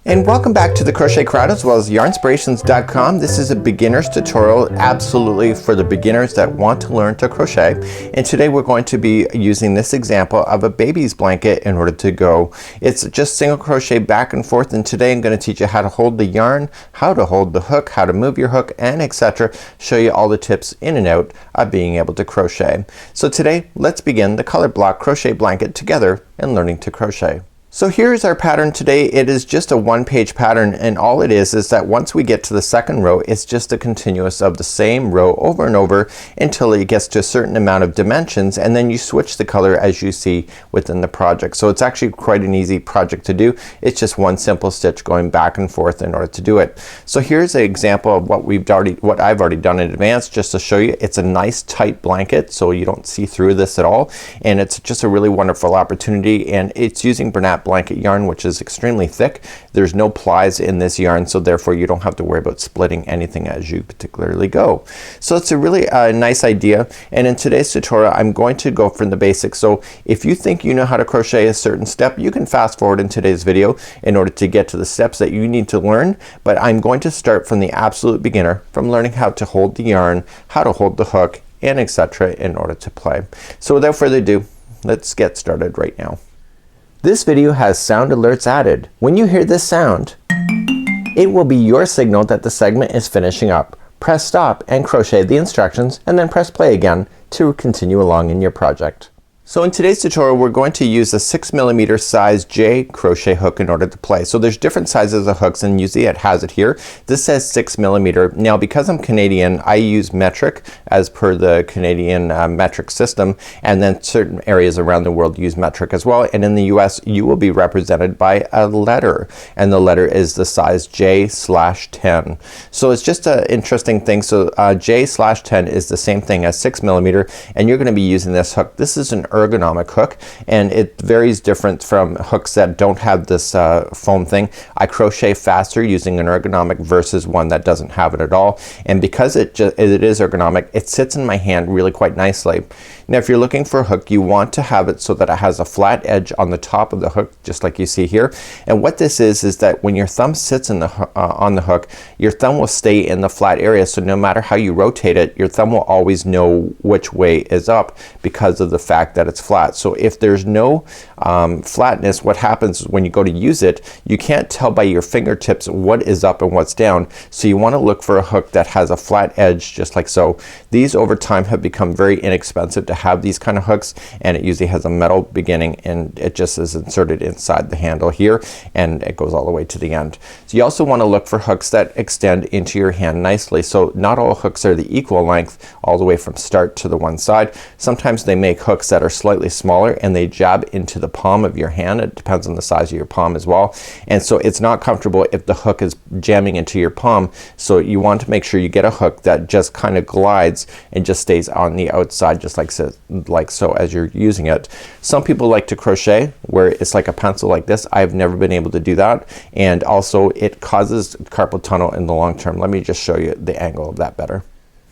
And welcome back to the Crochet Crowd as well as yarnspirations.com. This is a beginner's tutorial absolutely for the beginners that want to learn to crochet. And today we're going to be using this example of a baby's blanket in order to go. It's just single crochet back and forth, and today I'm going to teach you how to hold the yarn, how to hold the hook, how to move your hook, and etc. Show you all the tips in and out of being able to crochet. So today let's begin the color block crochet blanket together and learning to crochet. So here's our pattern today. It is just a one-page pattern, and all it is that once we get to the second row, it's just a continuous of the same row over and over until it gets to a certain amount of dimensions, and then you switch the color as you see within the project. So it's actually quite an easy project to do. It's just one simple stitch going back and forth in order to do it. So here's an example of what I've already done in advance just to show you. It's a nice tight blanket so you don't see through this at all, and it's just a really wonderful opportunity, and it's using Bernat blanket yarn, which is extremely thick. There's no plies in this yarn, so therefore you don't have to worry about splitting anything as you particularly go. So it's a really nice idea, and in today's tutorial I'm going to go from the basics. So if you think you know how to crochet a certain step, you can fast forward in today's video in order to get to the steps that you need to learn, but I'm going to start from the absolute beginner, from learning how to hold the yarn, how to hold the hook, and etc. in order to play. So without further ado, let's get started right now. This video has sound alerts added. When you hear this sound, it will be your signal that the segment is finishing up. Press stop and crochet the instructions, and then press play again to continue along in your project. So in today's tutorial we're going to use a 6mm size J crochet hook in order to play. So there's different sizes of hooks, and usually it has it here. This says 6mm. Now because I'm Canadian, I use metric as per the Canadian metric system, and then certain areas around the world use metric as well, and in the US you will be represented by a letter, and the letter is the size J/10. So it's just an interesting thing. So J/10 is the same thing as 6mm, and you're gonna be using this hook. This is an ergonomic hook, and it varies different from hooks that don't have this foam thing. I crochet faster using an ergonomic versus one that doesn't have it at all, and because it is ergonomic, it sits in my hand really quite nicely. Now if you're looking for a hook, you want to have it so that it has a flat edge on the top of the hook, just like you see here. And what this is that when your thumb sits in the on the hook, your thumb will stay in the flat area, so no matter how you rotate it, your thumb will always know which way is up because of the fact that it's flat. So if there's no flatness, what happens is when you go to use it, you can't tell by your fingertips what is up and what's down. So you want to look for a hook that has a flat edge, just like so. These over time have become very inexpensive to have these kind of hooks, and it usually has a metal beginning, and it just is inserted inside the handle here, and it goes all the way to the end. So you also want to look for hooks that extend into your hand nicely. So not all hooks are the equal length all the way from start to the one side. Sometimes they make hooks that are slightly smaller and they jab into the palm of your hand. It depends on the size of your palm as well, and so it's not comfortable if the hook is jamming into your palm. So you want to make sure you get a hook that just kind of glides and just stays on the outside, just like so as you're using it. Some people like to crochet where it's like a pencil like this. I've never been able to do that, and also it causes carpal tunnel in the long term. Let me just show you the angle of that better.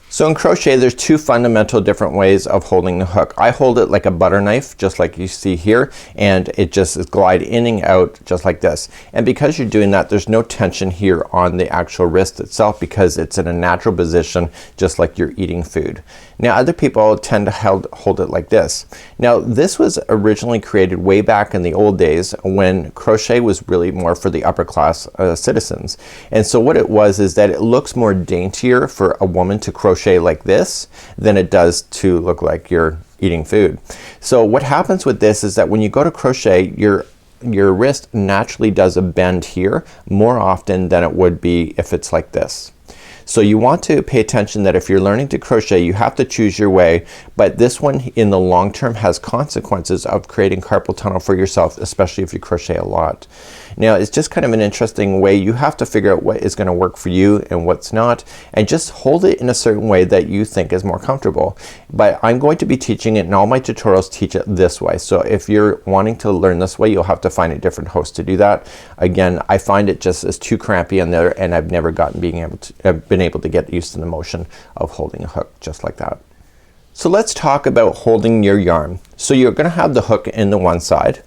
So in crochet there's two fundamental different ways of holding the hook. I hold it like a butter knife, just like you see here, and it just is glide in and out just like this. And because you're doing that, there's no tension here on the actual wrist itself because it's in a natural position, just like you're eating food. Now other people tend to hold it like this. Now this was originally created way back in the old days when crochet was really more for the upper class citizens. And so what it was is that it looks more daintier for a woman to crochet like this than it does to look like you're eating food. So what happens with this is that when you go to crochet, your wrist naturally does a bend here more often than it would be if it's like this. So you want to pay attention that if you're learning to crochet, you have to choose your way, but this one in the long term has consequences of creating carpal tunnel for yourself, especially if you crochet a lot. Now it's just kind of an interesting way. You have to figure out what is going to work for you and what's not, and just hold it in a certain way that you think is more comfortable. But I'm going to be teaching it, and all my tutorials teach it this way. So if you're wanting to learn this way, you'll have to find a different host to do that. Again, I find it just is too crampy in there, and I've never been able to get used to the motion of holding a hook just like that. So let's talk about holding your yarn. So you're gonna have the hook in the one side,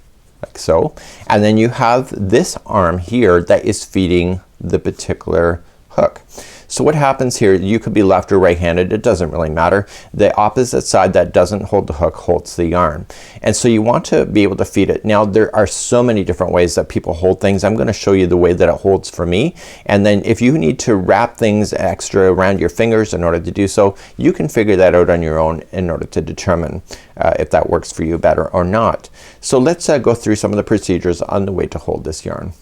like so. And then you have this arm here that is feeding the particular hook. So what happens here, you could be left or right handed, it doesn't really matter. The opposite side that doesn't hold the hook holds the yarn. And so you want to be able to feed it. Now there are so many different ways that people hold things. I'm gonna show you the way that it holds for me. And then if you need to wrap things extra around your fingers in order to do so, you can figure that out on your own in order to determine if that works for you better or not. So let's go through some of the procedures on the way to hold this yarn.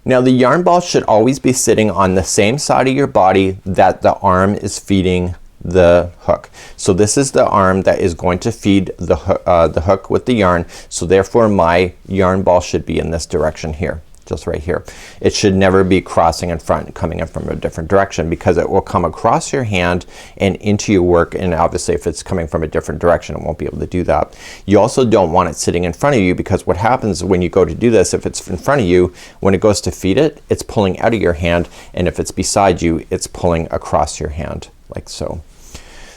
Now the yarn ball should always be sitting on the same side of your body that the arm is feeding the hook. So this is the arm that is going to feed the hook with the yarn. So therefore my yarn ball should be in this direction here. Just right here. It should never be crossing in front, coming in from a different direction, because it will come across your hand and into your work, and obviously if it's coming from a different direction it won't be able to do that. You also don't want it sitting in front of you, because what happens when you go to do this, if it's in front of you, when it goes to feed it, it's pulling out of your hand, and if it's beside you, it's pulling across your hand like so.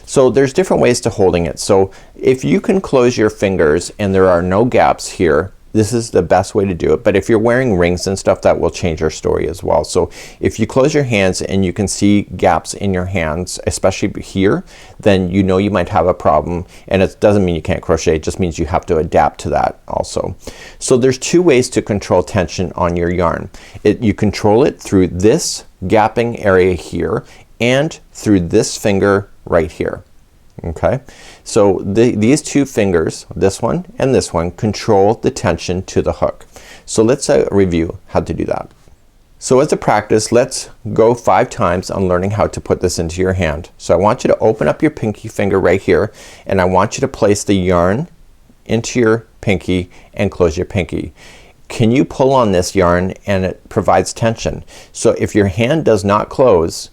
So there's different ways to holding it. So if you can close your fingers and there are no gaps here, this is the best way to do it. But if you're wearing rings and stuff, that will change your story as well. So if you close your hands and you can see gaps in your hands, especially here, then you know you might have a problem. And it doesn't mean you can't crochet, it just means you have to adapt to that also. So there's two ways to control tension on your yarn. You control it through this gapping area here and through this finger right here. Okay, so these two fingers, this one and this one, control the tension to the hook. So let's review how to do that. So as a practice, let's go 5 times on learning how to put this into your hand. So I want you to open up your pinky finger right here, and I want you to place the yarn into your pinky and close your pinky. Can you pull on this yarn and it provides tension? So if your hand does not close,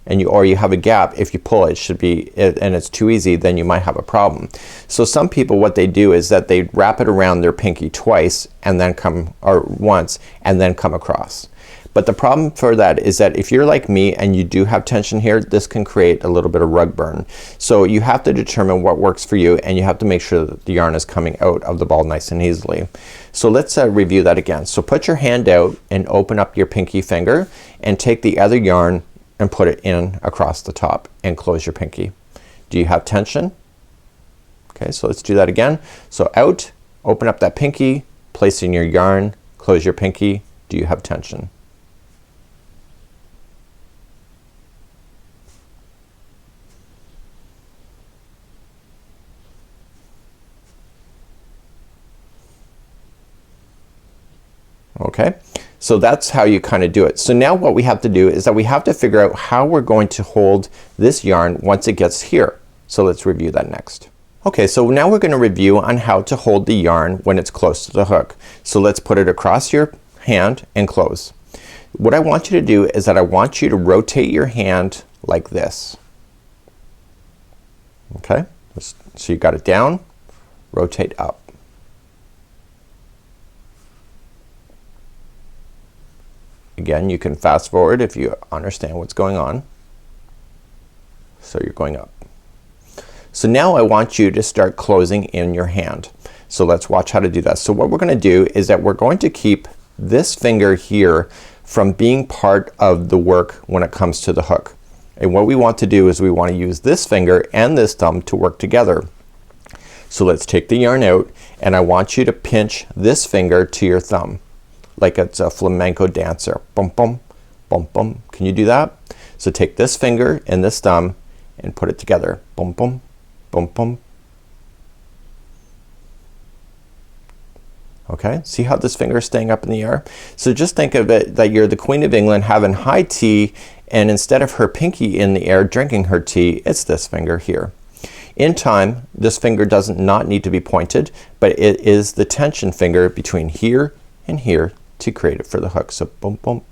and you have a gap, if you pull it should be and it's too easy, then you might have a problem. So some people, what they do is that they wrap it around their pinky twice and then once and then come across. But the problem for that is that if you're like me and you do have tension here, this can create a little bit of rug burn. So you have to determine what works for you, and you have to make sure that the yarn is coming out of the ball nice and easily. So let's review that again. So put your hand out and open up your pinky finger and take the other yarn and put it in across the top and close your pinky. Do you have tension? Okay, so let's do that again. So out, open up that pinky, place in your yarn, close your pinky. Do you have tension? Okay, so that's how you kind of do it. So now what we have to do is that we have to figure out how we're going to hold this yarn once it gets here. So let's review that next. Okay, so now we're gonna review on how to hold the yarn when it's close to the hook. So let's put it across your hand and close. What I want you to do is that I want you to rotate your hand like this. Okay, so you got it down, rotate up. Again, you can fast forward if you understand what's going on. So you're going up. So now I want you to start closing in your hand. So let's watch how to do that. So what we're gonna do is that we're going to keep this finger here from being part of the work when it comes to the hook. And what we want to do is we want to use this finger and this thumb to work together. So let's take the yarn out, and I want you to pinch this finger to your thumb like it's a flamenco dancer. Bum bum bum bum. Can you do that? So take this finger and this thumb and put it together. Bum bum bum bum. Okay, see how this finger is staying up in the air? So just think of it that you're the Queen of England having high tea, and instead of her pinky in the air drinking her tea, it's this finger here. In time, this finger doesn't not need to be pointed, but it is the tension finger between here and here to create it for the hook. So boom boom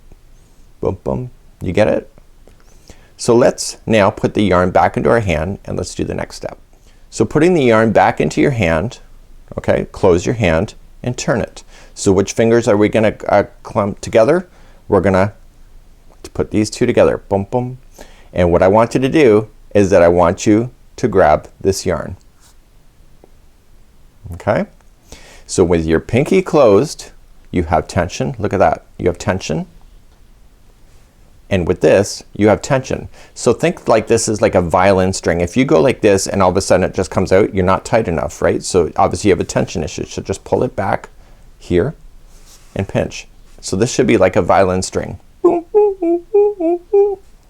boom boom. You get it? So let's now put the yarn back into our hand, and let's do the next step. So putting the yarn back into your hand, okay, close your hand and turn it. So which fingers are we gonna clump together? We're gonna put these two together. Boom boom. And what I want you to do is that I want you to grab this yarn. Okay? So with your pinky closed, you have tension. Look at that. You have tension. And with this, you have tension. So think like this is like a violin string. If you go like this and all of a sudden it just comes out, you're not tight enough, right? So obviously you have a tension issue. So just pull it back here and pinch. So this should be like a violin string.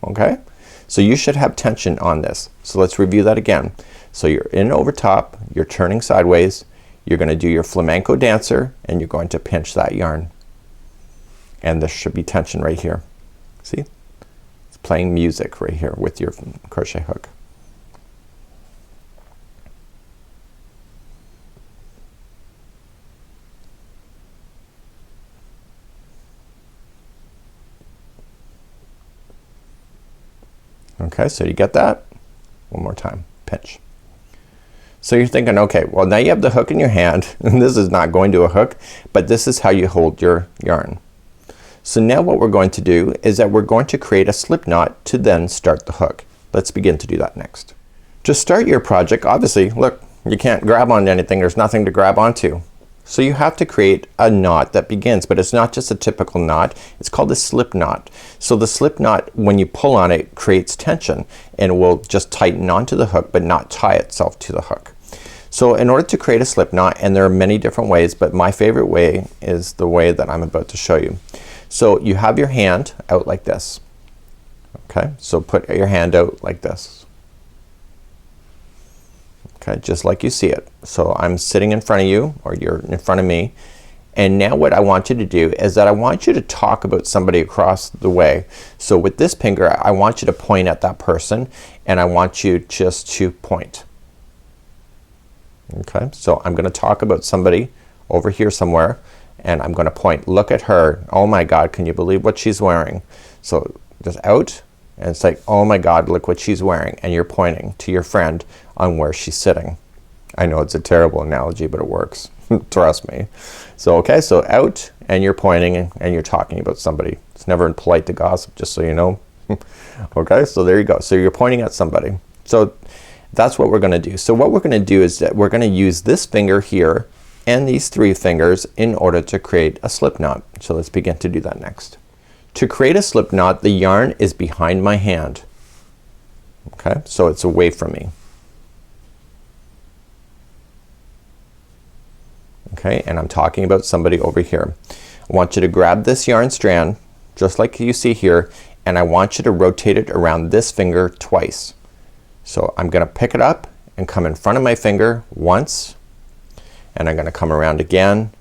Okay? So you should have tension on this. So let's review that again. So you're in over top, you're turning sideways, you're gonna do your flamenco dancer, and you're going to pinch that yarn. And there should be tension right here. See? It's playing music right here with your crochet hook. Okay, so you get that? One more time. Pinch. So you're thinking, okay, well now you have the hook in your hand and this is not going to a hook, but this is how you hold your yarn. So now what we're going to do is that we're going to create a slip knot to then start the hook. Let's begin to do that next. To start your project, obviously, look, you can't grab onto anything. There's nothing to grab onto. So you have to create a knot that begins, but it's not just a typical knot. It's called a slip knot. So the slip knot, when you pull on it, creates tension and will just tighten onto the hook but not tie itself to the hook. So in order to create a slip knot, and there are many different ways, but my favorite way is the way that I'm about to show you. So you have your hand out like this. Okay, so put your hand out like this. Okay, just like you see it. So I'm sitting in front of you, or you're in front of me, and now what I want you to do is that I want you to talk about somebody across the way. So with this finger I want you to point at that person, and I want you just to point. Okay, so I'm gonna talk about somebody over here somewhere, and I'm gonna point. Look at her. Oh my God, can you believe what she's wearing? So just out, and it's like, oh my God, look what she's wearing, and you're pointing to your friend on where she's sitting. I know it's a terrible analogy, but it works. Trust me. So okay, so out, and you're pointing, and you're talking about somebody. It's never polite to gossip, just so you know. Okay, so there you go. So you're pointing at somebody. So that's what we're gonna do. So what we're gonna do is that we're gonna use this finger here and these three fingers in order to create a slip knot. So let's begin to do that next. To create a slip knot, the yarn is behind my hand. Okay, so it's away from me. Okay, and I'm talking about somebody over here. I want you to grab this yarn strand just like you see here, and I want you to rotate it around this finger twice. So I'm gonna pick it up and come in front of my finger once, and I'm gonna come around again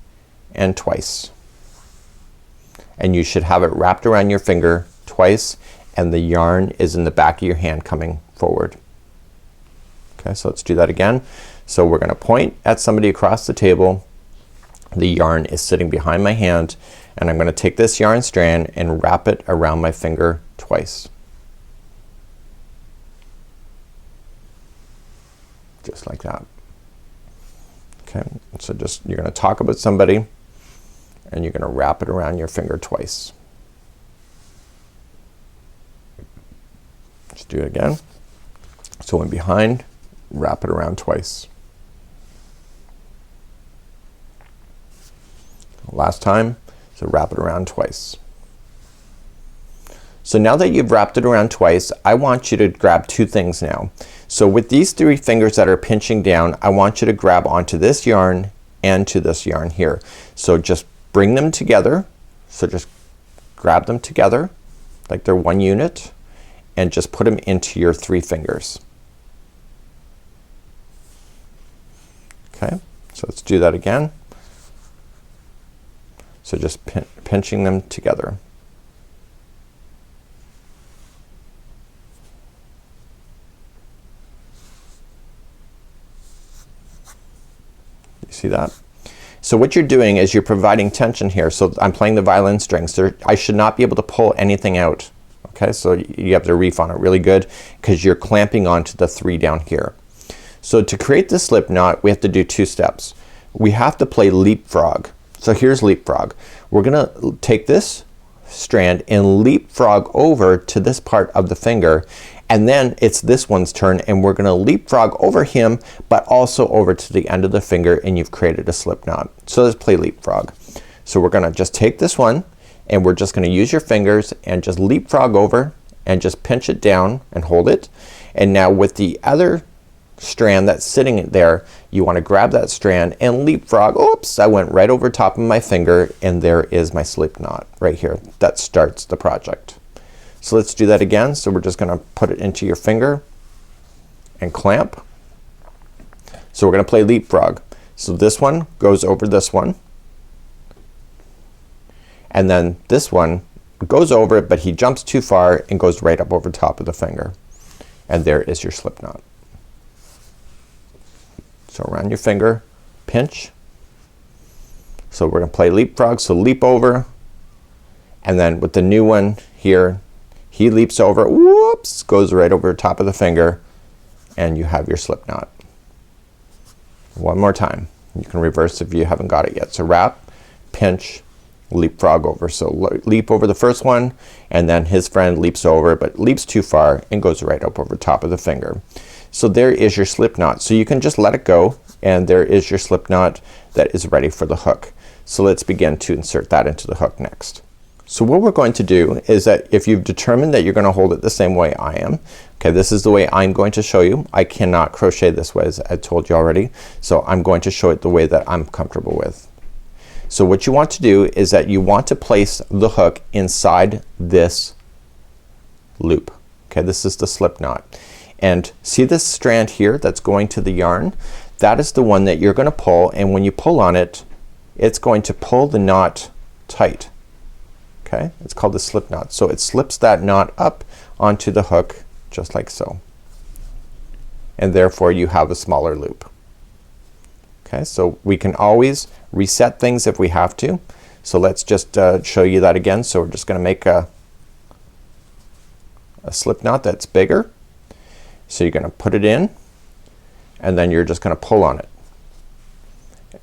and twice. And you should have it wrapped around your finger twice, and the yarn is in the back of your hand coming forward. Okay, so let's do that again. So we're gonna point at somebody across the table. The yarn is sitting behind my hand, and I'm gonna take this yarn strand and wrap it around my finger twice. Just like that. Okay, so just you're gonna talk about somebody, and you're gonna wrap it around your finger twice. Just do it again. So in behind, wrap it around twice. Last time, so wrap it around twice. So now that you've wrapped it around twice, I want you to grab two things now. So with these three fingers that are pinching down, I want you to grab onto this yarn and to this yarn here. So just bring them together. So just grab them together like they're one unit, and just put them into your three fingers. Okay, so let's do that again. So just pinching them together. You see that? So what you're doing is you're providing tension here. So I'm playing the violin strings. I should not be able to pull anything out. Okay, so you have to reef on it really good because you're clamping onto the three down here. So to create the slip knot, we have to do two steps. We have to play leapfrog. So here's leapfrog. We're gonna take this strand and leapfrog over to this part of the finger, and then it's this one's turn and we're gonna leapfrog over him but also over to the end of the finger, and you've created a slip knot. So let's play leapfrog. So we're gonna just take this one and we're just gonna use your fingers and just leapfrog over and just pinch it down and hold it. And now with the other strand that's sitting there, you want to grab that strand and leapfrog. Oops, I went right over top of my finger, and there is my slip knot right here. That starts the project. So let's do that again. So we're just gonna put it into your finger and clamp. So we're gonna play leapfrog. So this one goes over this one, and then this one goes over it, but he jumps too far and goes right up over top of the finger, and there is your slip knot. So around your finger, pinch. So we're gonna play leapfrog. So leap over, and then with the new one here, he leaps over, whoops, goes right over the top of the finger, and you have your slip knot. One more time. You can reverse if you haven't got it yet. So wrap, pinch, leapfrog over. So leap over the first one, and then his friend leaps over but leaps too far and goes right up over top of the finger. So there is your slip knot. So you can just let it go, and there is your slip knot that is ready for the hook. So let's begin to insert that into the hook next. So what we're going to do is that if you've determined that you're gonna hold it the same way I am, okay, this is the way I'm going to show you. I cannot crochet this way, as I told you already, so I'm going to show it the way that I'm comfortable with. So what you want to do is that you want to place the hook inside this loop. Okay, this is the slip knot. And see this strand here that's going to the yarn? That is the one that you're gonna pull, and when you pull on it, it's going to pull the knot tight. Okay, it's called the slip knot. So it slips that knot up onto the hook just like so, and therefore you have a smaller loop. Okay, so we can always reset things if we have to. So let's just show you that again. So we're just gonna make a slip knot that's bigger. So you're gonna put it in, and then you're just gonna pull on it.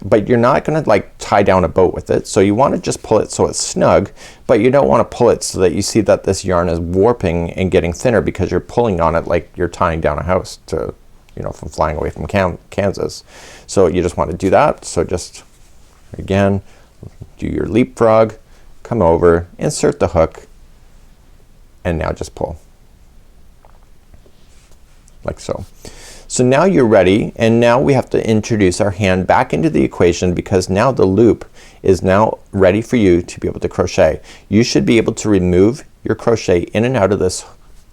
But you're not gonna like tie down a boat with it. So you wanna just pull it so it's snug, but you don't wanna pull it so that you see that this yarn is warping and getting thinner, because you're pulling on it like you're tying down a house to, you know, from flying away from Kansas. So you just want to do that. So just again, do your leapfrog, come over, insert the hook, and now just pull. Like so. So now you're ready, and now we have to introduce our hand back into the equation, because now the loop is now ready for you to be able to crochet. You should be able to remove your crochet in and out of this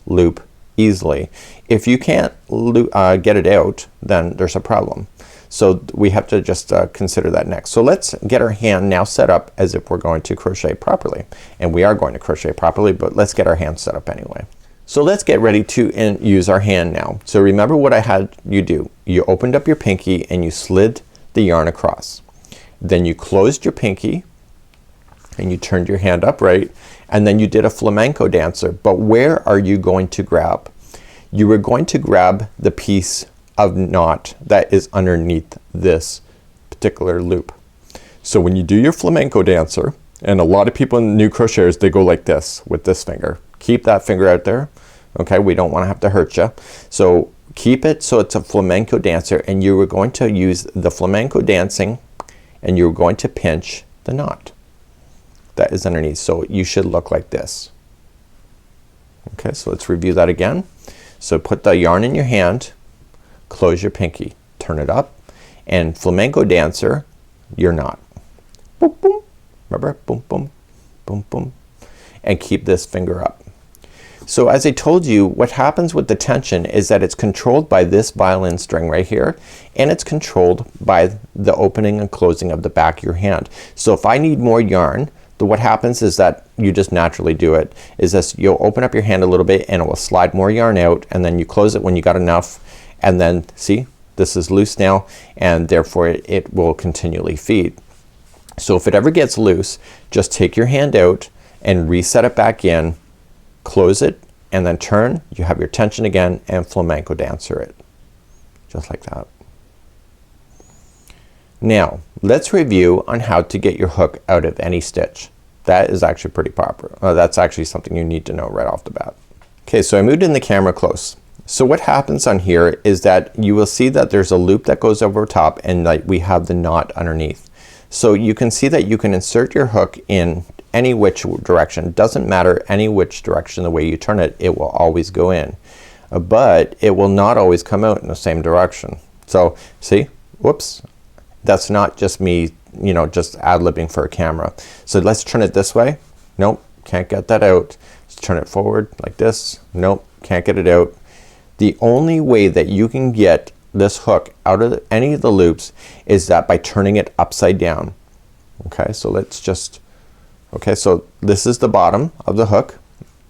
loop easily. If you can't get it out, then there's a problem. So we have to just consider that next. So let's get our hand now set up as if we're going to crochet properly. And we are going to crochet properly, but let's get our hand set up anyway. So let's get ready to use our hand now. So remember what I had you do. You opened up your pinky and you slid the yarn across. Then you closed your pinky and you turned your hand upright, and then you did a flamenco dancer. But where are you going to grab? You were going to grab the piece of knot that is underneath this particular loop. So when you do your flamenco dancer, and a lot of people in new crocheters, they go like this with this finger. Keep that finger out there. Okay, we don't want to have to hurt you. So keep it so it's a flamenco dancer, and you were going to use the flamenco dancing, and you're going to pinch the knot that is underneath. So you should look like this. Okay, so let's review that again. So put the yarn in your hand, close your pinky, turn it up, and flamenco dancer your knot. Boom, boom. Remember? Boom, boom, boom, boom. And keep this finger up. So as I told you, what happens with the tension is that it's controlled by this violin string right here, and it's controlled by the opening and closing of the back of your hand. So if I need more yarn, what happens is that you just naturally do it, is this: you'll open up your hand a little bit and it will slide more yarn out, and then you close it when you got enough, and then see, this is loose now, and therefore it will continually feed. So if it ever gets loose, just take your hand out and reset it back in, close it, and then turn. You have your tension again, and flamenco dancer it just like that. Now let's review on how to get your hook out of any stitch. That is actually pretty proper. That's actually something you need to know right off the bat. Okay, so I moved in the camera close. So what happens on here is that you will see that there's a loop that goes over top and like we have the knot underneath. So you can see that you can insert your hook in any which direction. Doesn't matter any which direction the way you turn it, it will always go in. But it will not always come out in the same direction. So see, whoops, that's not just me, you know, just ad-libbing for a camera. So let's turn it this way. Nope, can't get that out. Let's turn it forward like this. Nope, can't get it out. The only way that you can get this hook out of any of the loops is that by turning it upside down. Okay, so let's just, okay, so this is the bottom of the hook.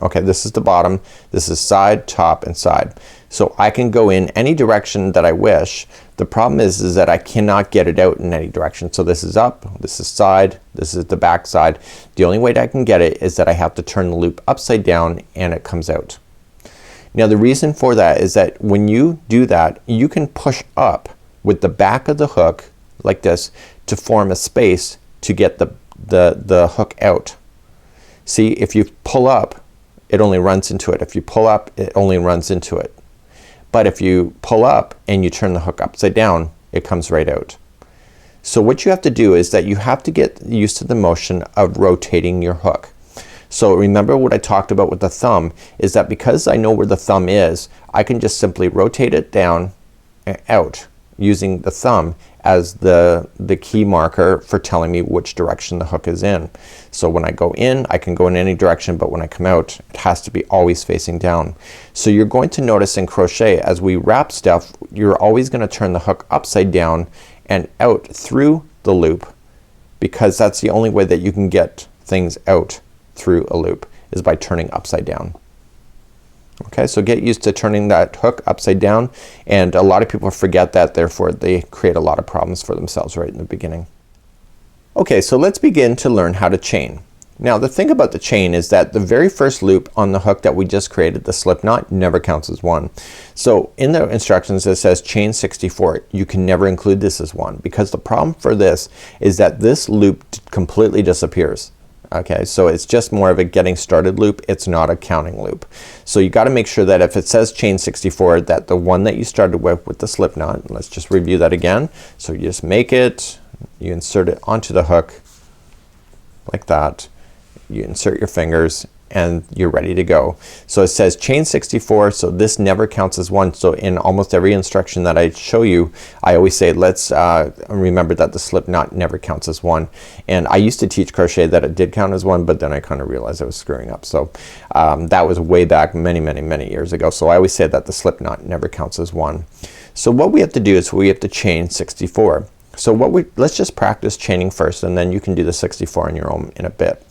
Okay, this is the bottom. This is side, top, and side. So I can go in any direction that I wish. The problem is that I cannot get it out in any direction. So this is up, this is side, this is the back side. The only way that I can get it is that I have to turn the loop upside down and it comes out. Now the reason for that is that when you do that, you can push up with the back of the hook like this to form a space to get the hook out. See, if you pull up, it only runs into it. If you pull up, it only runs into it. But if you pull up and you turn the hook upside down, it comes right out. So what you have to do is that you have to get used to the motion of rotating your hook. So remember what I talked about with the thumb is that because I know where the thumb is, I can just simply rotate it down and out using the thumb as the key marker for telling me which direction the hook is in. So when I go in, I can go in any direction, but when I come out, it has to be always facing down. So you're going to notice in crochet as we wrap stuff, you're always gonna turn the hook upside down and out through the loop, because that's the only way that you can get things out through a loop is by turning upside down. Okay, so get used to turning that hook upside down, and a lot of people forget that, therefore they create a lot of problems for themselves right in the beginning. Okay, so let's begin to learn how to chain. Now the thing about the chain is that the very first loop on the hook that we just created, the slip knot, never counts as one. So in the instructions it says chain 64. You can never include this as one, because the problem for this is that this loop completely disappears. Okay, so it's just more of a getting started loop. It's not a counting loop. So you got to make sure that if it says chain 64 that the one that you started with the slip knot, let's just review that again. So you just make it, you insert it onto the hook like that, you insert your fingers, and you're ready to go. So it says chain 64, so this never counts as one. So in almost every instruction that I show you, I always say let's remember that the slip knot never counts as one. And I used to teach crochet that it did count as one, but then I kind of realized I was screwing up. So that was way back many years ago. So I always say that the slip knot never counts as one. So what we have to do is we have to chain 64. So let's just practice chaining first, and then you can do the 64 on your own in a bit.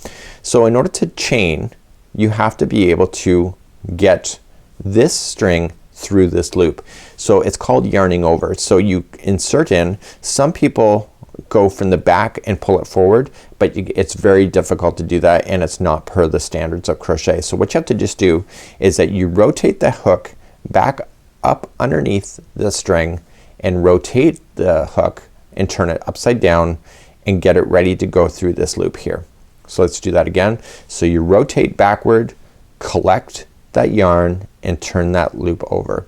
So in order to chain, you have to be able to get this string through this loop. So it's called yarning over. So you insert in, some people go from the back and pull it forward, but it's very difficult to do that, and it's not per the standards of crochet. So what you have to just do is that you rotate the hook back up underneath the string and rotate the hook and turn it upside down and get it ready to go through this loop here. So let's do that again. So you rotate backward, collect that yarn, and turn that loop over.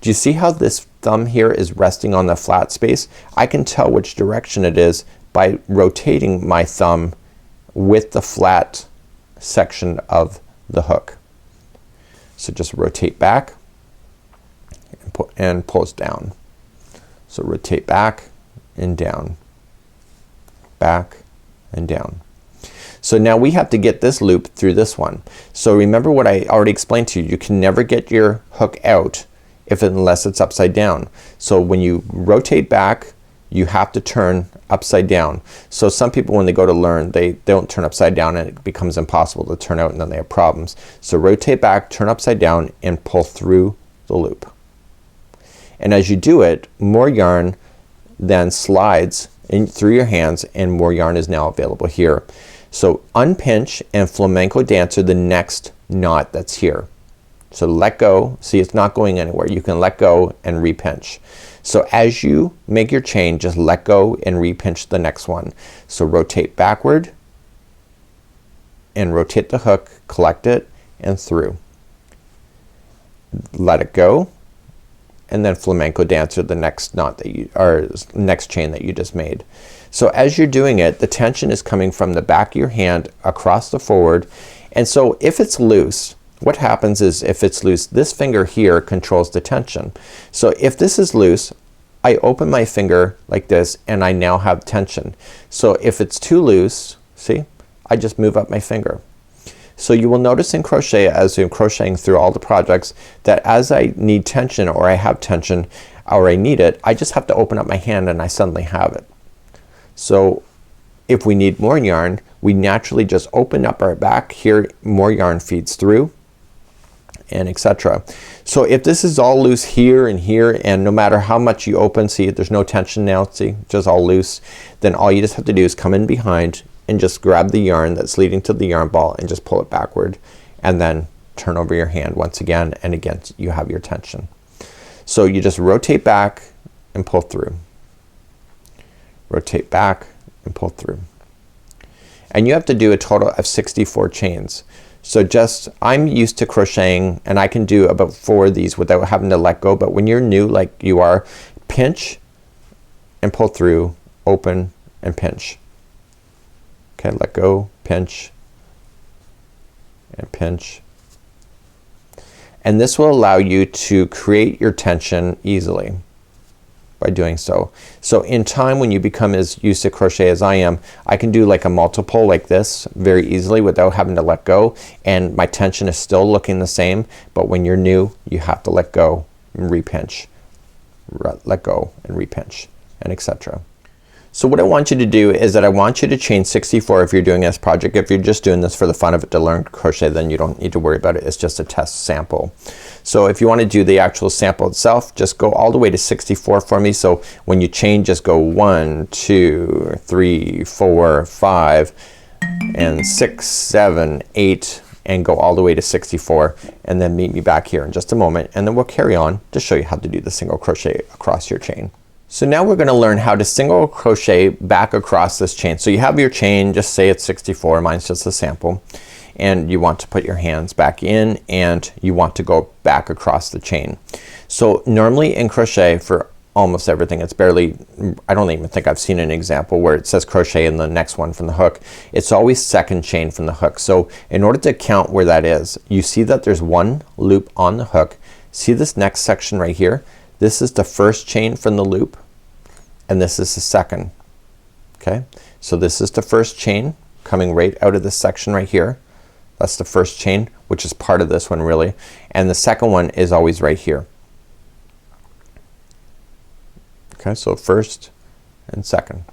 Do you see how this thumb here is resting on the flat space? I can tell which direction it is by rotating my thumb with the flat section of the hook. So just rotate back and pull it down. So rotate back and down, back and down. So now we have to get this loop through this one. So remember what I already explained to you. You can never get your hook out unless it's upside down. So when you rotate back, you have to turn upside down. So some people when they go to learn, they don't turn upside down and it becomes impossible to turn out, and then they have problems. So rotate back, turn upside down, and pull through the loop. And as you do it, more yarn then slides in through your hands, and more yarn is now available here. So unpinch and flamenco dancer the next knot that's here. So let go. See, it's not going anywhere. You can let go and repinch. So as you make your chain, just let go and repinch the next one. So rotate backward, and rotate the hook, collect it and through. Let it go, and then flamenco dancer the next knot that you, or next chain that you just made. So as you're doing it, the tension is coming from the back of your hand across the forward, and so if it's loose, what happens is if it's loose, this finger here controls the tension. So if this is loose, I open my finger like this and I now have tension. So if it's too loose, see, I just move up my finger. So you will notice in crochet, as I'm crocheting through all the projects, that as I need tension or I have tension or I need it, I just have to open up my hand and I suddenly have it. So if we need more yarn, we naturally just open up our back here, more yarn feeds through, and etc. So if this is all loose here and here, and no matter how much you open, see there's no tension now, see, just all loose, then all you just have to do is come in behind and just grab the yarn that's leading to the yarn ball and just pull it backward, and then turn over your hand once again, and again you have your tension. So you just rotate back and pull through, rotate back and pull through, and you have to do a total of 64 chains. So just, I'm used to crocheting and I can do about 4 of these without having to let go, but when you're new like you are, pinch and pull through, open and pinch. Okay, let go, pinch and pinch. And this will allow you to create your tension easily by doing so. So in time, when you become as used to crochet as I am, I can do like a multiple like this very easily without having to let go, and my tension is still looking the same. But when you're new, you have to let go and repinch, let go and repinch, and etc. So what I want you to do is that I want you to chain 64 if you're doing this project. If you're just doing this for the fun of it to learn crochet, then you don't need to worry about it. It's just a test sample. So if you want to do the actual sample itself, just go all the way to 64 for me. So when you chain, just go 1, 2, 3, 4, 5 and 6, 7, 8 and go all the way to 64, and then meet me back here in just a moment, and then we'll carry on to show you how to do the single crochet across your chain. So now we're gonna learn how to single crochet back across this chain. So you have your chain, just say it's 64, mine's just a sample, and you want to put your hands back in and you want to go back across the chain. So normally in crochet, for almost everything, it's barely, I don't even think I've seen an example where it says crochet in the next one from the hook. It's always second chain from the hook. So in order to count where that is, you see that there's one loop on the hook. See this next section right here? This is the first chain from the loop and this is the second. Okay, so this is the first chain coming right out of this section right here. That's the first chain, which is part of this one really, and the second one is always right here. Okay, so first and second.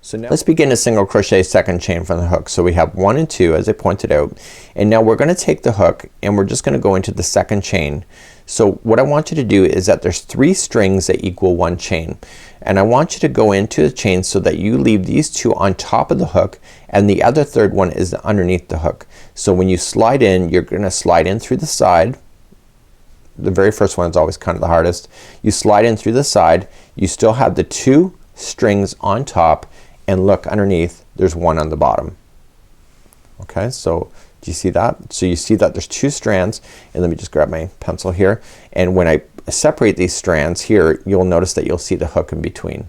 So now let's begin a single crochet second chain from the hook. So we have 1 and 2 as I pointed out, and now we're gonna take the hook and we're just gonna go into the second chain. So what I want you to do is that there's 3 strings that equal 1 chain, and I want you to go into the chain so that you leave these 2 on top of the hook and the other third one is underneath the hook. So when you slide in, you're gonna slide in through the side. The very first one is always kind of the hardest. You slide in through the side, you still have the 2 strings on top, and look underneath, there's 1 on the bottom. Okay, so do you see that? So you see that there's 2 strands, and let me just grab my pencil here, and when I separate these strands here, you'll notice that you'll see the hook in between.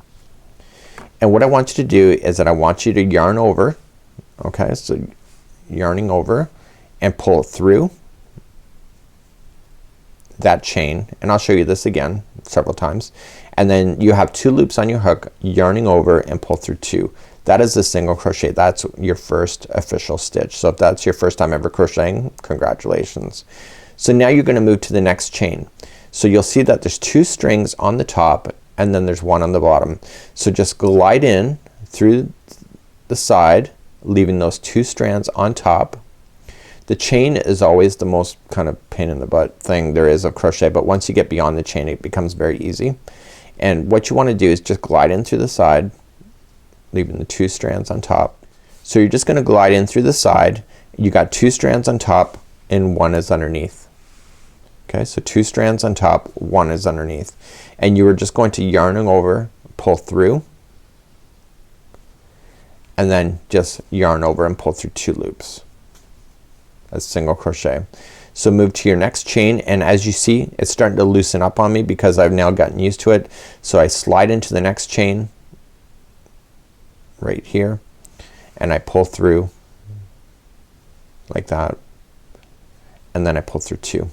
And what I want you to do is that I want you to yarn over. Okay, so yarning over and pull through that chain, and I'll show you this again several times, and then you have 2 loops on your hook, yarning over and pull through 2. That is a single crochet. That's your first official stitch. So if that's your first time ever crocheting, congratulations. So now you're gonna move to the next chain. So you'll see that there's 2 strings on the top and then there's 1 on the bottom. So just glide in through the side, leaving those 2 strands on top. The chain is always the most kind of pain in the butt thing there is of crochet, but once you get beyond the chain it becomes very easy. And what you want to do is just glide in through the side, leaving the 2 strands on top. So you're just gonna glide in through the side. You got 2 strands on top and 1 is underneath. Okay, so 2 strands on top, 1 is underneath, and you are just going to yarning over, pull through, and then just yarn over and pull through 2 loops. That's single crochet. So move to your next chain, and as you see it's starting to loosen up on me because I've now gotten used to it. So I slide into the next chain right here and I pull through like that, and then I pull through 2.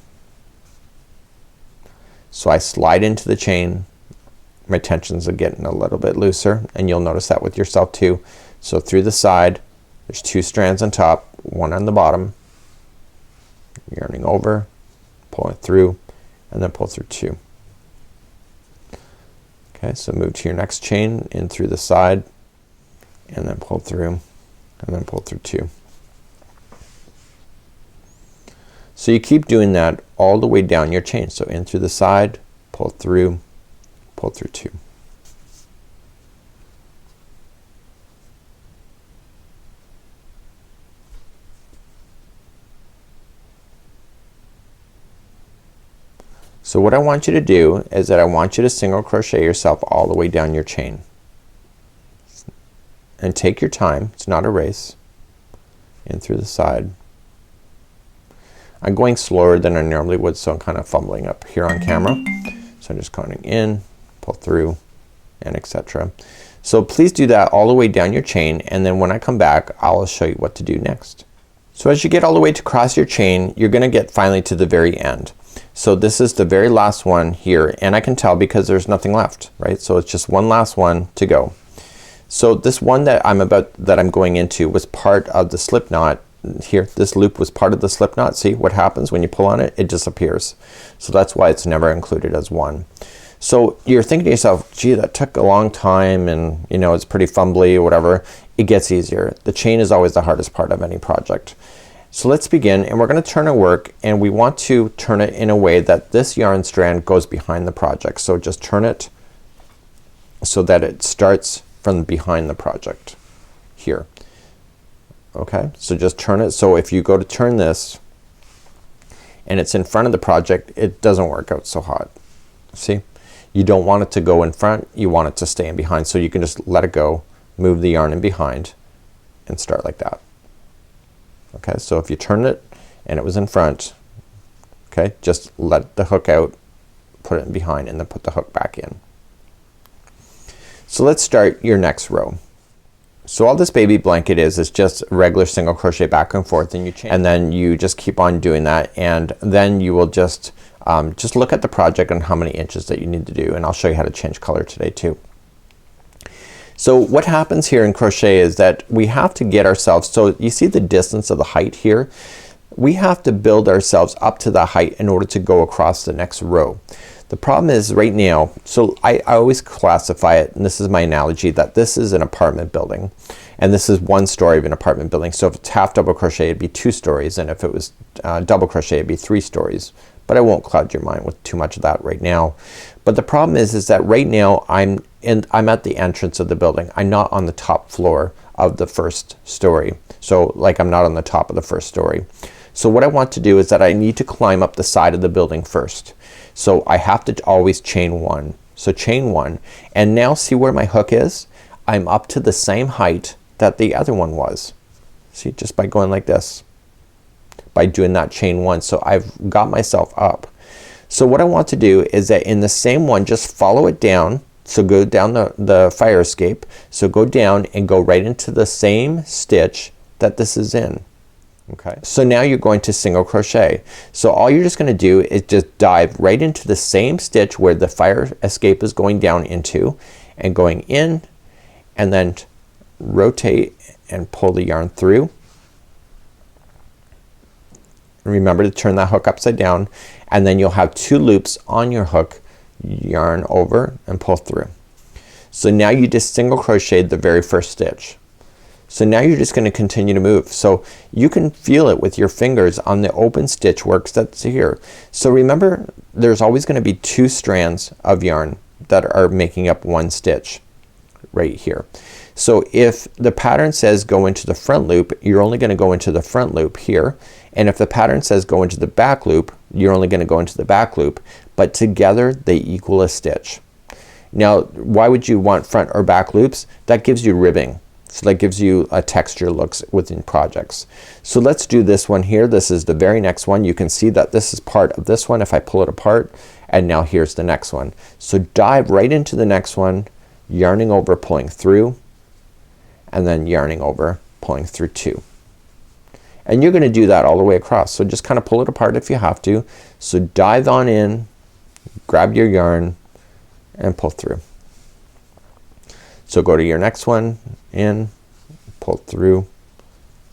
So I slide into the chain, my tensions are getting a little bit looser, and you'll notice that with yourself too. So through the side there's 2 strands on top, 1 on the bottom, yarning over, pull it through, and then pull through 2. Okay, so move to your next chain in through the side, and then pull through, and then pull through 2. So you keep doing that all the way down your chain. So in through the side, pull through 2. So what I want you to do is that I want you to single crochet yourself all the way down your chain. And take your time, it's not a race. In through the side. I'm going slower than I normally would, so I'm kind of fumbling up here on camera. So I'm just counting in, pull through, and etc. So please do that all the way down your chain, and then when I come back I'll show you what to do next. So as you get all the way to across your chain, you're gonna get finally to the very end. So this is the very last one here, and I can tell because there's nothing left, right? So it's just one last one to go. So this one that I'm going into was part of the slip knot here. This loop was part of the slip knot. See what happens when you pull on it? It disappears. So that's why it's never included as one. So you're thinking to yourself, gee, that took a long time, and you know it's pretty fumbly or whatever. It gets easier. The chain is always the hardest part of any project. So let's begin, and we're gonna turn our work, and we want to turn it in a way that this yarn strand goes behind the project. So just turn it so that it starts from behind the project here. Okay, so just turn it. So if you go to turn this and it's in front of the project, it doesn't work out so hot. See, you don't want it to go in front, you want it to stay in behind. So you can just let it go, move the yarn in behind, and start like that. Okay, so if you turned it and it was in front, okay, just let the hook out, put it in behind, and then put the hook back in. So let's start your next row. So all this baby blanket is just regular single crochet back and forth, and you chain, and then you just keep on doing that, and then you will just look at the project and how many inches that you need to do, and I'll show you how to change color today too. So what happens here in crochet is that we have to get ourselves, so you see the distance of the height here, we have to build ourselves up to the height in order to go across the next row. The problem is right now, so I always classify it, and this is my analogy, that this is an apartment building, and this is one story of an apartment building. So if it's half double crochet it'd be 2 stories, and if it was double crochet it'd be 3 stories. But I won't cloud your mind with too much of that right now. But the problem is that right now I'm at the entrance of the building. I'm not on the top floor of the first story. So like I'm not on the top of the first story. So what I want to do is that I need to climb up the side of the building first. So I have to always chain 1. So chain 1, and now see where my hook is? I'm up to the same height that the other one was. See, just by going like this, by doing that chain 1. So I've got myself up. So what I want to do is that in the same one, just follow it down. So go down the fire escape. So go down and go right into the same stitch that this is in. Okay, so now you're going to single crochet. So all you're just gonna do is just dive right into the same stitch where the fire escape is going down into, and going in, and then rotate and pull the yarn through. Remember to turn that hook upside down, and then you'll have 2 loops on your hook. Yarn over and pull through. So now you just single crocheted the very first stitch. So now you're just going to continue to move. So you can feel it with your fingers on the open stitch work that's here. So remember, there's always going to be 2 strands of yarn that are making up 1 stitch right here. So if the pattern says go into the front loop, you're only going to go into the front loop here. And if the pattern says go into the back loop, you're only going to go into the back loop. But together they equal a stitch. Now why would you want front or back loops? That gives you ribbing So that gives you a texture looks within projects. So let's do this one here. This is the very next one. You can see that this is part of this one if I pull it apart, and now here's the next one. So dive right into the next one, yarning over, pulling through, and then yarning over, pulling through 2. And you're gonna do that all the way across. So just kind of pull it apart if you have to. So dive on in, grab your yarn, and pull through. So go to your next one, in, pull through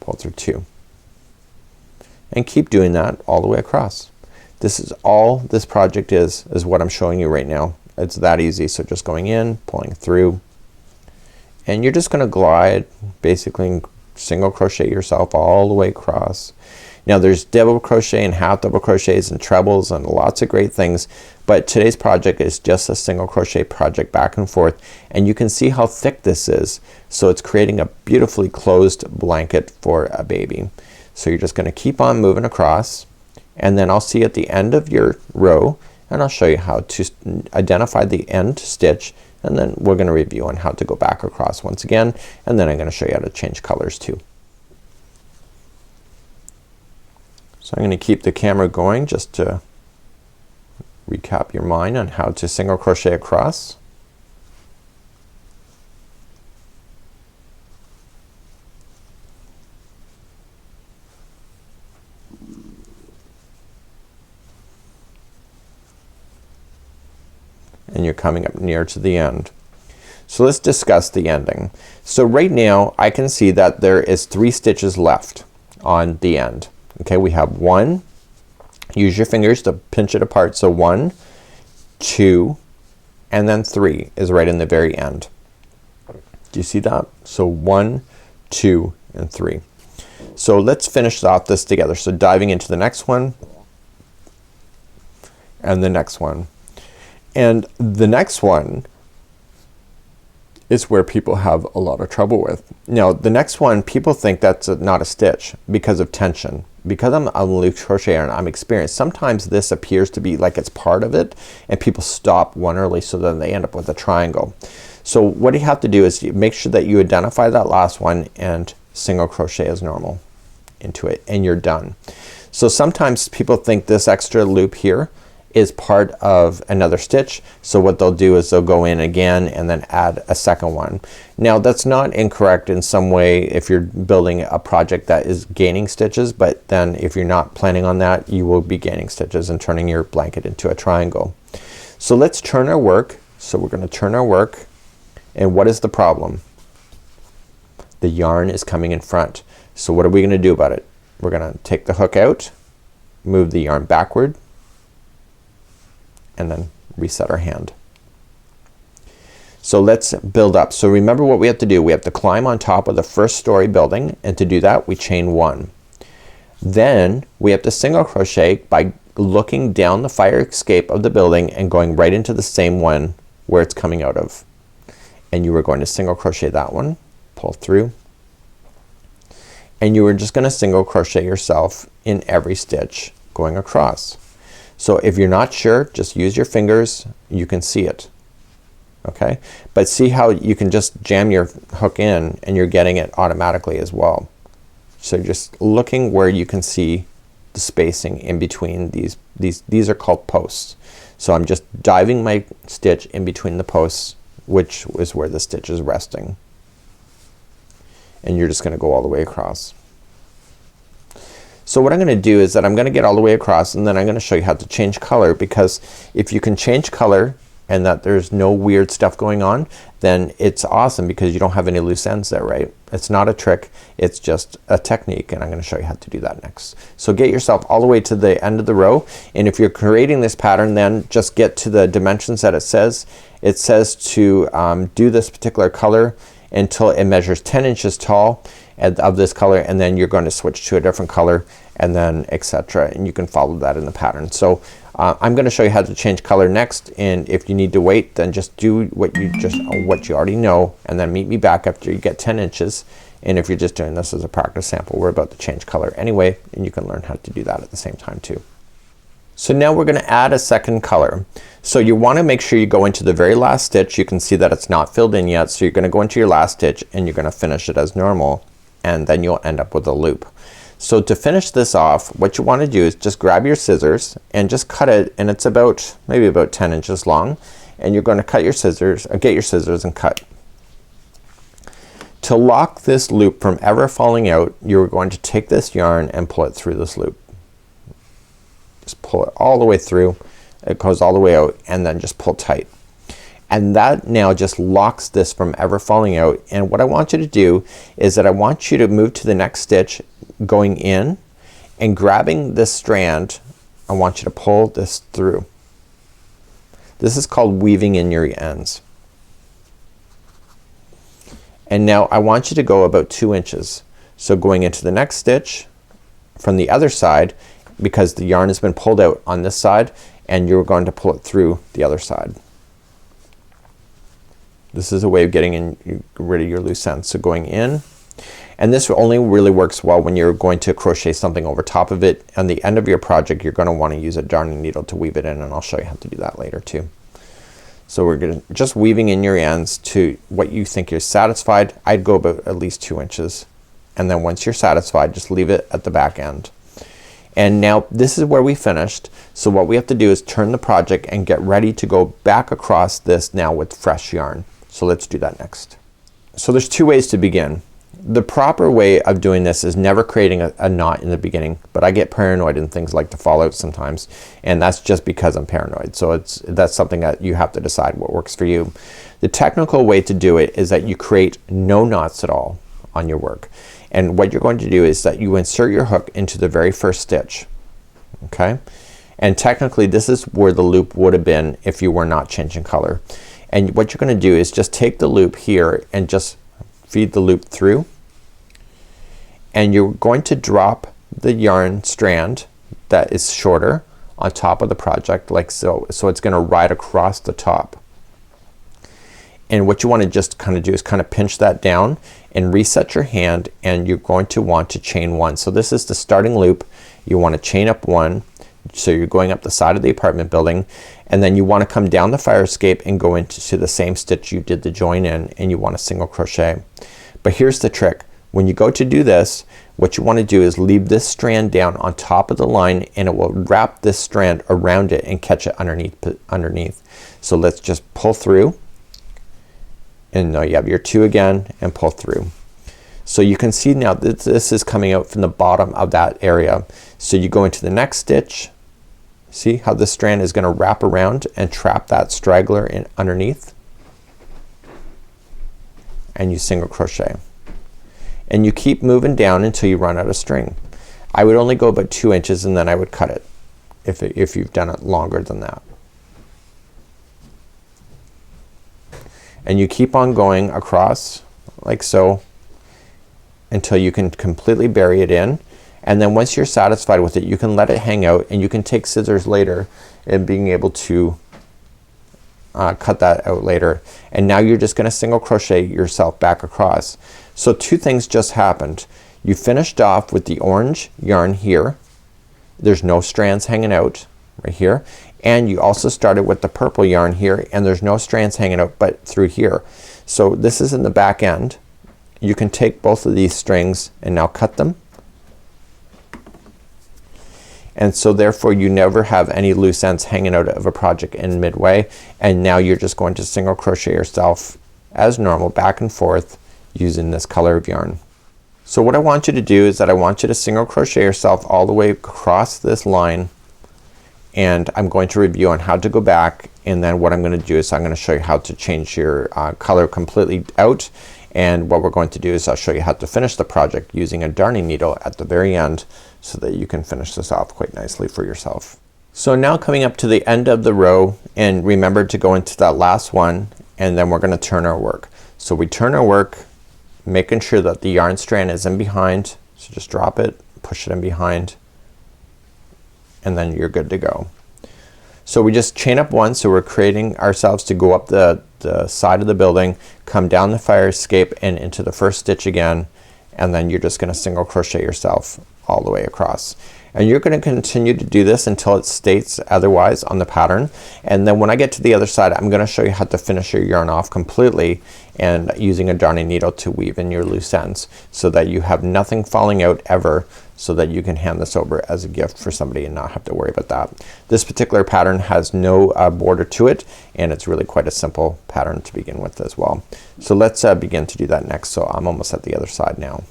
2. And keep doing that all the way across. This is all this project is what I'm showing you right now. It's that easy. So just going in, pulling through, and you're just gonna glide, basically single crochet yourself all the way across. Now there's double crochet and half double crochets and trebles and lots of great things, but today's project is just a single crochet project back and forth, and you can see how thick this is. So it's creating a beautifully closed blanket for a baby. So you're just gonna keep on moving across, and then I'll see at the end of your row, and I'll show you how to identify the end stitch, and then we're gonna review on how to go back across once again, and then I'm gonna show you how to change colors too. So I'm gonna keep the camera going just to recap your mind on how to single crochet across. And you're coming up near to the end. So let's discuss the ending. So right now I can see that there is 3 stitches left on the end. Okay, we have 1, use your fingers to pinch it apart. So 1, 2, and then 3 is right in the very end. Do you see that? So 1, 2, and 3. So let's finish off this together. So diving into the next one and the next one. And the next one is where people have a lot of trouble with. Now the next one, people think that's not a stitch because of tension. Because I'm a loose crocheter and I'm experienced, sometimes this appears to be like it's part of it, and people stop one early, so then they end up with a triangle. So what you have to do is you make sure that you identify that last one and single crochet as normal into it, and you're done. So sometimes people think this extra loop here is part of another stitch, so what they'll do is they'll go in again and then add a second one. Now that's not incorrect in some way if you're building a project that is gaining stitches, but then if you're not planning on that, you will be gaining stitches and turning your blanket into a triangle. So let's turn our work. So we're gonna turn our work, and what is the problem? The yarn is coming in front. So what are we gonna do about it? We're gonna take the hook out, move the yarn backward, and then reset our hand. So let's build up. So remember what we have to do. We have to climb on top of the first story building, and to do that we chain 1. Then we have to single crochet by looking down the fire escape of the building and going right into the same one where it's coming out of. And you were going to single crochet that one, pull through, and you were just gonna single crochet yourself in every stitch going across. So if you're not sure, just use your fingers, you can see it. Okay, but see how you can just jam your hook in and you're getting it automatically as well. So just looking where you can see the spacing in between these are called posts. So I'm just diving my stitch in between the posts, which is where the stitch is resting, and you're just gonna go all the way across. So what I'm gonna do is that I'm gonna get all the way across, and then I'm gonna show you how to change color, because if you can change color and that there's no weird stuff going on, then it's awesome because you don't have any loose ends there, right? It's not a trick, it's just a technique, and I'm gonna show you how to do that next. So get yourself all the way to the end of the row, and if you're creating this pattern, then just get to the dimensions that it says. It says to do this particular color until it measures 10 inches tall of this color, and then you're going to switch to a different color, and then etc. And you can follow that in the pattern. So I'm gonna show you how to change color next, and if you need to wait, then just do what you already know, and then meet me back after you get 10 inches. And if you're just doing this as a practice sample, we're about to change color anyway, and you can learn how to do that at the same time too. So now we're gonna add a second color. So you want to make sure you go into the very last stitch. You can see that it's not filled in yet, so you're gonna go into your last stitch and you're gonna finish it as normal, and then you'll end up with a loop. So to finish this off, what you want to do is just grab your scissors and just cut it, and it's about maybe about 10 inches long, and you're going to cut your scissors, or get your scissors and cut. To lock this loop from ever falling out, you're going to take this yarn and pull it through this loop. Just pull it all the way through. It goes all the way out, and then just pull tight. And that now just locks this from ever falling out. And what I want you to do is that I want you to move to the next stitch, going in and grabbing this strand. I want you to pull this through. This is called weaving in your ends. And now I want you to go about 2 inches. So going into the next stitch from the other side, because the yarn has been pulled out on this side, and you're going to pull it through the other side. This is a way of getting rid of your loose ends. So going in, and this only really works well when you're going to crochet something over top of it. On the end of your project, you're gonna want to use a darning needle to weave it in, and I'll show you how to do that later too. So we're gonna just weaving in your ends to what you think you're satisfied. I'd go about at least 2 inches, and then once you're satisfied, just leave it at the back end. And now this is where we finished. So what we have to do is turn the project and get ready to go back across this now with fresh yarn. So let's do that next. So there's 2 ways to begin. The proper way of doing this is never creating a knot in the beginning, but I get paranoid and things like to fall out sometimes, and that's just because I'm paranoid. So that's something that you have to decide what works for you. The technical way to do it is that you create no knots at all on your work. And what you're going to do is that you insert your hook into the very first stitch. Okay? And technically this is where the loop would have been if you were not changing color. And what you're gonna do is just take the loop here and just feed the loop through, and you're going to drop the yarn strand that is shorter on top of the project like so. So it's gonna ride across the top. And what you want to just kind of do is kind of pinch that down and reset your hand, and you're going to want to chain 1. So this is the starting loop. You want to chain up 1. So you're going up the side of the apartment building, and then you want to come down the fire escape and go into the same stitch you did the join in, and you want to single crochet. But here's the trick. When you go to do this, what you want to do is leave this strand down on top of the line, and it will wrap this strand around it and catch it underneath. So let's just pull through, and now you have your 2 again, and pull through. So you can see now that this is coming out from the bottom of that area. So you go into the next stitch. See how this strand is gonna wrap around and trap that straggler in underneath, and you single crochet, and you keep moving down until you run out of string. I would only go about 2 inches, and then I would cut it if you've done it longer than that. And you keep on going across like so until you can completely bury it in, and then once you're satisfied with it, you can let it hang out, and you can take scissors later and being able to cut that out later. And now you're just gonna single crochet yourself back across. So 2 things just happened. You finished off with the orange yarn here. There's no strands hanging out right here, and you also started with the purple yarn here, and there's no strands hanging out but through here. So this is in the back end. You can take both of these strings and now cut them, and so therefore you never have any loose ends hanging out of a project in midway. And now you're just going to single crochet yourself as normal back and forth using this color of yarn. So what I want you to do is that I want you to single crochet yourself all the way across this line, and I'm going to review on how to go back, and then what I'm gonna do is I'm gonna show you how to change your color completely out. And what we're going to do is I'll show you how to finish the project using a darning needle at the very end, so that you can finish this off quite nicely for yourself. So now coming up to the end of the row, and remember to go into that last one, and then we're gonna turn our work. So we turn our work, making sure that the yarn strand is in behind. So just drop it, push it in behind, and then you're good to go. So we just chain up 1, so we're creating ourselves to go up the side of the building, come down the fire escape and into the first stitch again, and then you're just gonna single crochet yourself all the way across. And you're gonna continue to do this until it states otherwise on the pattern. And then when I get to the other side, I'm gonna show you how to finish your yarn off completely and using a darning needle to weave in your loose ends so that you have nothing falling out ever, so that you can hand this over as a gift for somebody and not have to worry about that. This particular pattern has no border to it, and it's really quite a simple pattern to begin with as well. So let's begin to do that next. So I'm almost at the other side now.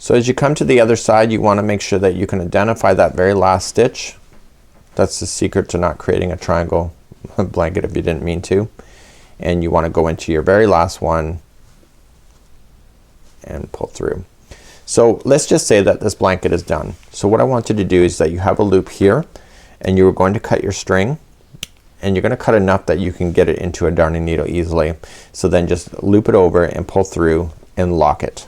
So as you come to the other side, you want to make sure that you can identify that very last stitch. That's the secret to not creating a triangle blanket if you didn't mean to. And you want to go into your very last one and pull through. So let's just say that this blanket is done. So what I want you to do is that you have a loop here, and you're going to cut your string, and you're gonna cut enough that you can get it into a darning needle easily. So then just loop it over and pull through and lock it.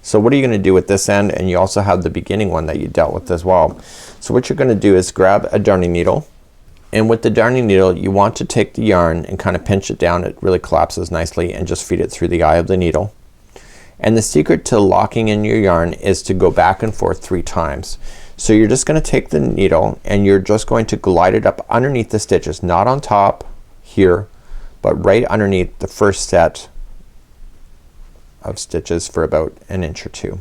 So what are you gonna do with this end? And you also have the beginning one that you dealt with as well. So what you're gonna do is grab a darning needle, and with the darning needle you want to take the yarn and kind of pinch it down. It really collapses nicely, and just feed it through the eye of the needle. And the secret to locking in your yarn is to go back and forth 3 times. So you're just gonna take the needle and you're just going to glide it up underneath the stitches, not on top here, but right underneath the first set of stitches for about 1 inch or 2.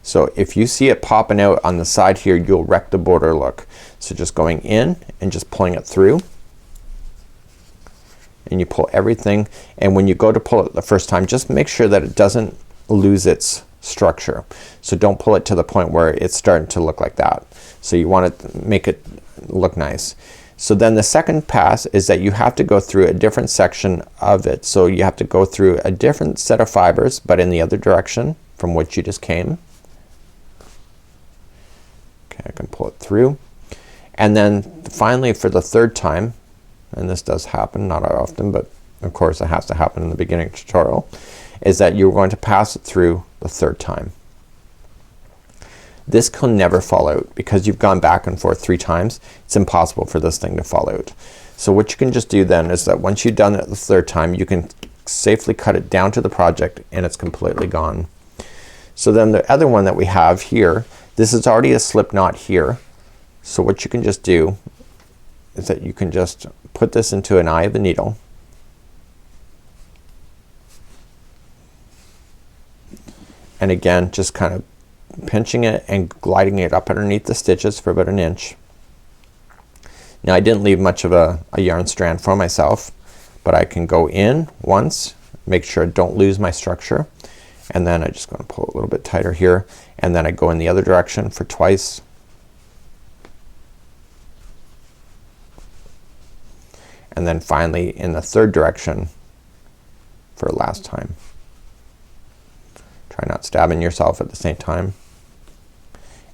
So if you see it popping out on the side here, you'll wreck the border look. So just going in and just pulling it through, and you pull everything, and when you go to pull it the first time, just make sure that it doesn't lose its structure. So don't pull it to the point where it's starting to look like that. So you want to make it look nice. So then the second pass is that you have to go through a different section of it. So you have to go through a different set of fibers, but in the other direction from which you just came. Okay, I can pull it through. And then finally for the third time, and this does happen, not often, but of course it has to happen in the beginning tutorial, is that you're going to pass it through the third time. This can never fall out because you've gone back and forth 3 times. It's impossible for this thing to fall out. So what you can just do then is that once you've done it the third time, you can safely cut it down to the project and it's completely gone. So then the other one that we have here, this is already a slip knot here. So what you can just do is that you can just put this into an eye of the needle, and again just kind of pinching it and gliding it up underneath the stitches for about 1 inch. Now I didn't leave much of a yarn strand for myself, but I can go in once, make sure I don't lose my structure, and then I just gonna pull a little bit tighter here, and then I go in the other direction for twice, and then finally in the third direction for a last time. Try not stabbing yourself at the same time.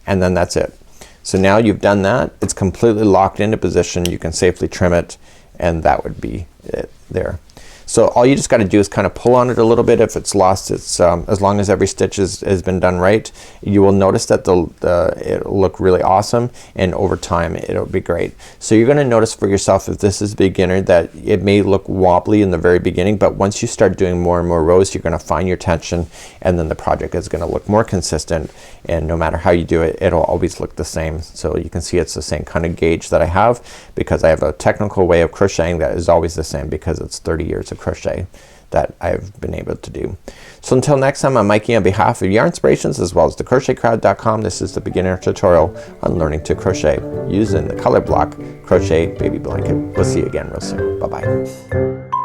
And then that's it. So now you've done that. It's completely locked into position. You can safely trim it, and that would be it there. So all you just got to do is kind of pull on it a little bit if it's lost its as long as every stitch has been done right, you will notice that it'll look really awesome, and over time it'll be great. So you're gonna notice for yourself, if this is beginner, that it may look wobbly in the very beginning, but once you start doing more and more rows, you're gonna find your tension, and then the project is gonna look more consistent, and no matter how you do it, it'll always look the same. So you can see it's the same kind of gauge that I have, because I have a technical way of crocheting that is always the same, because it's 30 years of crochet that I've been able to do. So until next time, I'm Mikey on behalf of Yarnspirations as well as thecrochetcrowd.com. This is the beginner tutorial on learning to crochet using the color block crochet baby blanket. We'll see you again real soon. Bye bye.